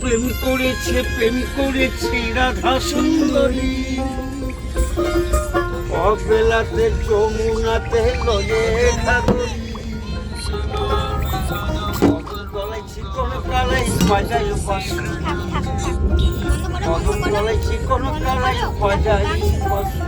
প্রেম করেছে রাধা সুন্দরী, অবেলাতে যমুনাতে লয়ে ঠাকুর, গলায় চিকন কালাই বাজায় বাঁশি, কদম গলায় চিকন কালাই বাজায় বাঁশি।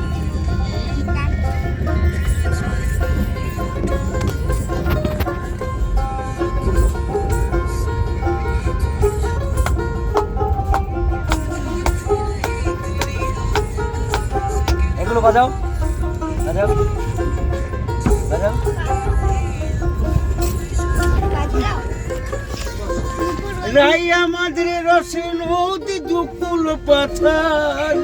এগুলো বাজাও বাজাও বাজাও। রাই আমাদের রসে নদী দুকুল পাথার,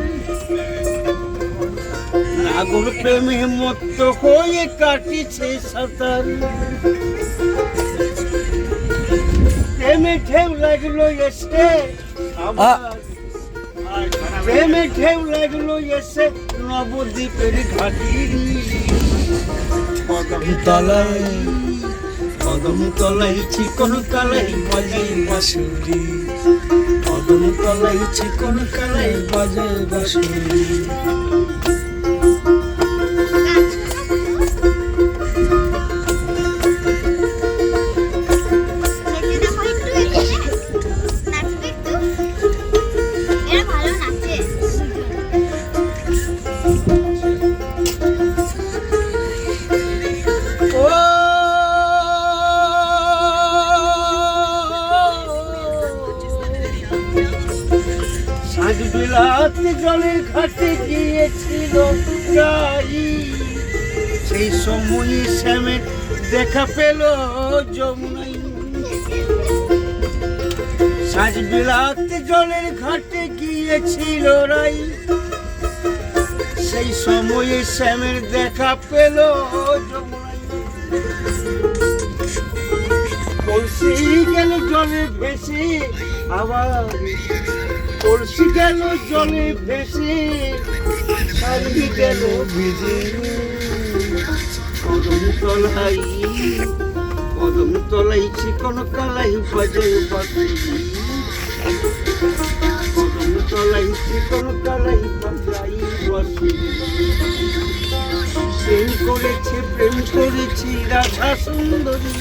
নাগর প্রেমে মত্ত হয়ে কাটিছে সাঁতার, প্রেমে ঢেউ লাগলো এসে আমার, প্রেমে ঢেউ লাগলো এসে নবদ্বীপের ঘাটি, কদম তলায় চিকন কালাই বাজায় বাঁশুরি, কদম তলায় চিকন কালাই বাজায় বাঁশুরি। আজ বিলাতে জলের ঘাটে গিয়েছিল গাই, সেই সময়ে শ্যামের দেখা পেল যমুনাই, সাজ বিলাতে জলের ঘাটে গিয়েছিল রাই, সেই সময়ে শ্যামের দেখা পেল যমুনাই, কলসি গেল জলে ভেসে আবার, কলসি গেল জলে ভেসে শাড়ি গেল ভিজে, কদম তলাই চিকন কালাই বাজায় বাঁশুরি, কদম তলাই চিকন কালাই বাজায় বাঁশুরি। প্রেম করেছি রাধা সুন্দরী,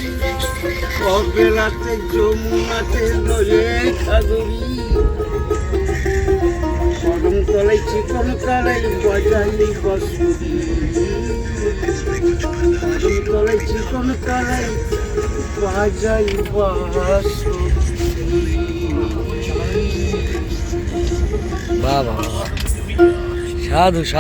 অবেলাতে যমুনাতে লয়ে ঠাকুরি, কদম তলাই চিকন কালাই বাজায় বাঁশুরি, কদম তলাই চিকন কালাই বাজায় বাঁশুরি। বাবা সাধু।